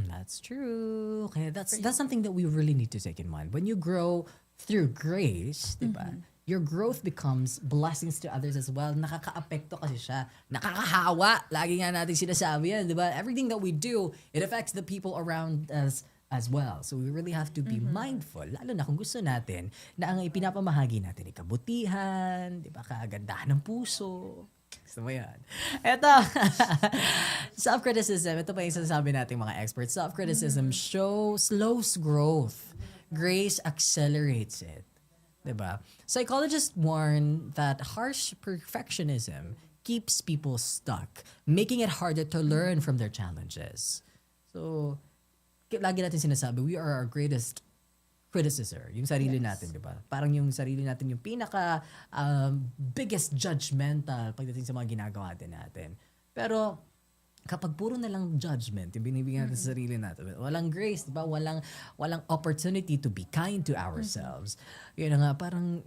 That's true. Okay, that's something that we really need to take in mind. When you grow through grace, diba? Your growth becomes blessings to others as well. Nakaka-apekto kasi siya. Nakakahawa. Lagi nga natin sinasabi yan, diba? Everything that we do, it affects the people around us as well. So we really have to be mindful, lalo na kung gusto natin na ang ipinapamahagi natin ay kabutihan, diba? Kagandahan ng puso. Gusto mo yan? Ito, self-criticism. Ito pa yung sinasabi natin mga experts. Self-criticism slows growth. Grace accelerates it. Diba? Psychologists warn that harsh perfectionism keeps people stuck, making it harder to learn from their challenges. So, lagi natin sinasabi, we are our greatest criticism, yung sarili natin, di ba? Parang yung sarili natin yung pinaka biggest judgmental pagdating sa mga ginagawa natin. Pero kapag puro na lang judgment yung binibigyan natin sa sarili natin, walang grace, di ba? Walang opportunity to be kind to ourselves. Yun na nga, parang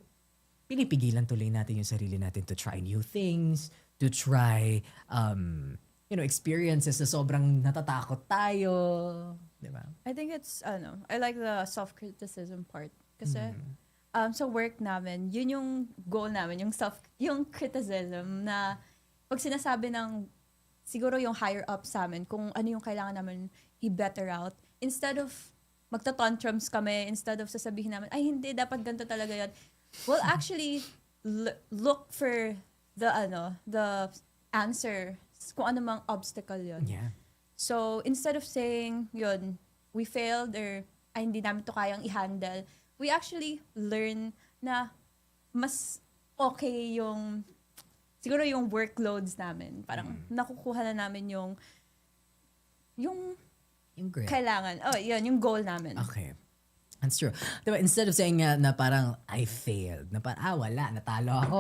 pinipigilan tuloy natin yung sarili natin to try new things, to try experiences na sobrang natatakot tayo. Diba? I think I like the self-criticism part. Kasi sa work namin, yun yung goal namin, yung criticism na pag sinasabi ng siguro yung higher up sa amin kung ano yung kailangan namin i-better out, instead of magta-tantrums kami, instead of sasabihin namin, ay hindi, dapat ganito talaga yan, we'll actually look for the answer kung ano mang obstacle yun. Yeah. So, instead of saying, yun, we failed or ay, hindi namin to kayang i-handle, we actually learn na mas okay siguro yung workloads namin. Parang nakukuha na namin yung grade. Kailangan. Oh, yun, yung goal namin. Okay. That's true. Diba, instead of saying na parang, I failed, na parang, wala, natalo ako.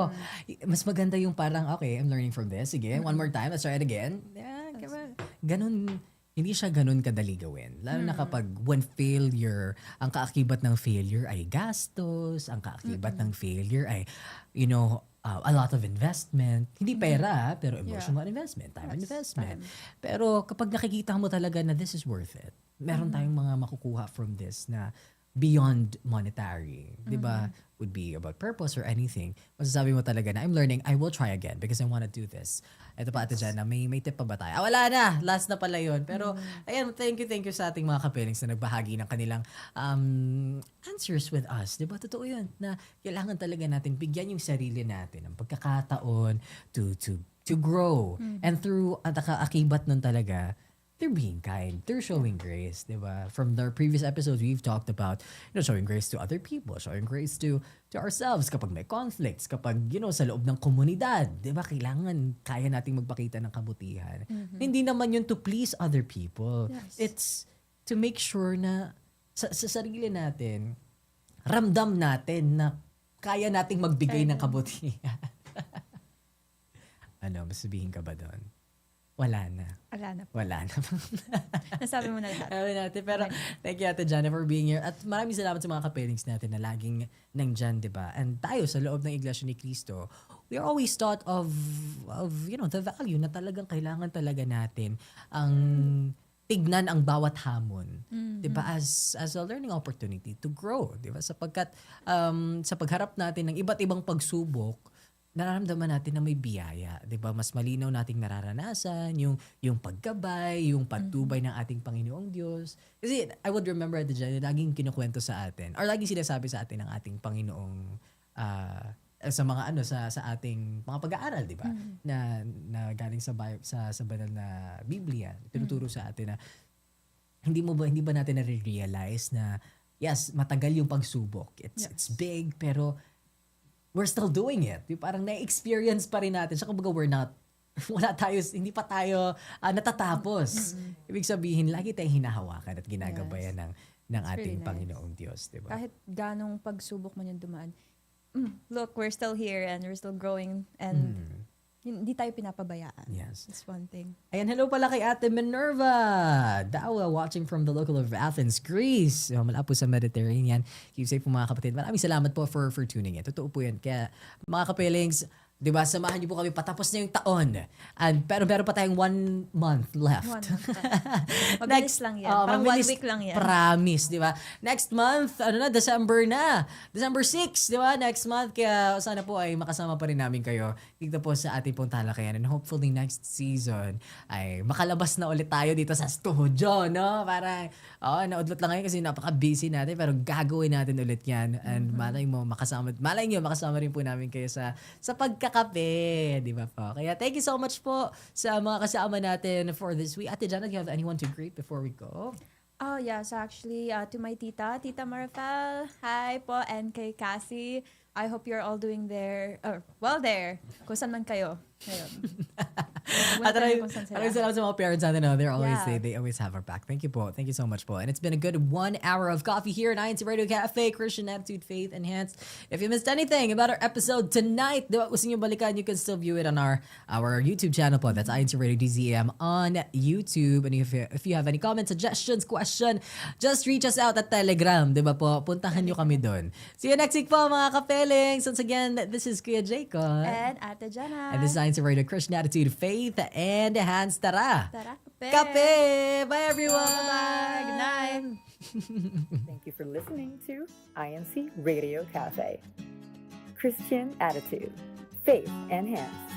Mas maganda yung parang, okay, I'm learning from this. Sige, one more time, let's try it again. Yeah, ganun, hindi siya ganun kadali gawin. Lalo na kapag when failure, ang kaakibat ng failure ay gastos, ang kaakibat ng failure ay, a lot of investment. Hindi pera, pero emotional investment, time investment. Pero kapag nakikita mo talaga na this is worth it, meron tayong mga makukuha from this na beyond monetary, di ba? Would be about purpose or anything. Masasabi mo talaga na, I'm learning, I will try again because I want to do this. Ito pa ate dyan, na may tip pa ba tayo? Wala na! Last na pala yun. Pero, ayan, thank you sa ating mga kapelings na nagbahagi ng kanilang answers with us. Di ba? Totoo yun, na kailangan talaga natin bigyan yung sarili natin ng pagkakataon to grow. And through, at akibat nun talaga, they're being kind. They're showing grace, di ba? From their previous episodes, we've talked about, showing grace to other people, showing grace to ourselves kapag may conflicts, kapag, sa loob ng komunidad, di ba? Kailangan, kaya nating magpakita ng kabutihan. Hindi naman yun to please other people. Yes. It's to make sure na sa sarili natin, ramdam natin na kaya nating magbigay ng kabutihan. Mas sabihin ka ba doon? Wala na. Nasabi mo na lahat. Sabi natin. Pero thank you Ate Jana for being here. At maraming salamat sa mga kapelings natin na laging nandyan, di ba? And tayo sa loob ng Iglesia ni Cristo, we are always taught of the value na talagang kailangan talaga natin ang tignan ang bawat hamon, di ba? As a learning opportunity to grow, di ba? Sapagkat sa pagharap natin ng iba't ibang pagsubok, nararamdaman natin na may biyaya, 'di ba? Mas malinaw nating nararanasan yung paggabay, yung patubay ng ating Panginoong Diyos. Kasi I would remember at the time, laging kinukwento sa atin or laging sinasabi sa atin ng ating Panginoong sa mga sa ating mga pag-aaral, 'di ba? Na galing sa banal na Biblia, tinuturo sa atin na hindi ba natin na-realize na yes, matagal yung pagsubok. It's big, pero we're still doing it. Yung parang na-experience pa rin natin. So, kumbaga, hindi pa tayo natatapos. Ibig sabihin, lagi tayong hinahawakan at ginagabayan ng ating Panginoong Diyos. Diba? Kahit ganong pagsubok man yung dumaan, look, we're still here and we're still growing and hindi tayo pinapabayaan. Yes. That's one thing. Ayan, hello pala kay Ate Minerva Dawa, watching from the local of Athens, Greece. Mula po sa Mediterranean. Keep safe po mga kapatid. Maraming salamat po for tuning in. Totoo po yan. Kaya mga kapelings, di ba, samahan niyo po kami patapos na yung taon. Pero meron pa tayong 1 month left. 1 month pa. Mabilis lang yan. Parang 1 week lang yan. Promise, di ba? Next month, December na. December 6, di ba? Next month. Kaya sana po ay makasama pa rin namin kayo dito po sa ating pong talakayan. And hopefully next season ay makalabas na ulit tayo dito sa studio, no? Parang, naudlot lang ngayon kasi napaka-busy natin. Pero gagawin natin ulit yan. And malay nyo, makasama rin po namin kayo sa pagkakape, di ba po? Kaya thank you so much po sa mga kasama natin for this week. Ate Jana, do you have anyone to greet before we go? Oh, yes. Actually, to my Tita Marifel, hi po, and kay Cassie. I hope you're all doing well there. Kung saan man kayo. At maraming salamat sa mga parents natin. They're always, they always have our back. Thank you po. Thank you so much po. And it's been a good 1 hour of coffee here at INCRadio Cafe, Christian Attitude, Faith Enhanced. If you missed anything about our episode tonight, di ba gusto nyo balikan, you can still view it on our YouTube channel po. That's INCRadio DZM on YouTube. And if you have any comments, suggestions, question, just reach us out at Telegram. Di ba po? Puntahan nyo kami doon. See you next week po mga kapelings. Once again, this is Kuya Jacob. And Ate Jana. And this is INCRadio Christian Attitude, Faith, and Hands. Tara! Tara, kape! Kape! Bye, everyone! Bye-bye! Good night! Thank you for listening to INC Radio Cafe. Christian Attitude, Faith Enhanced.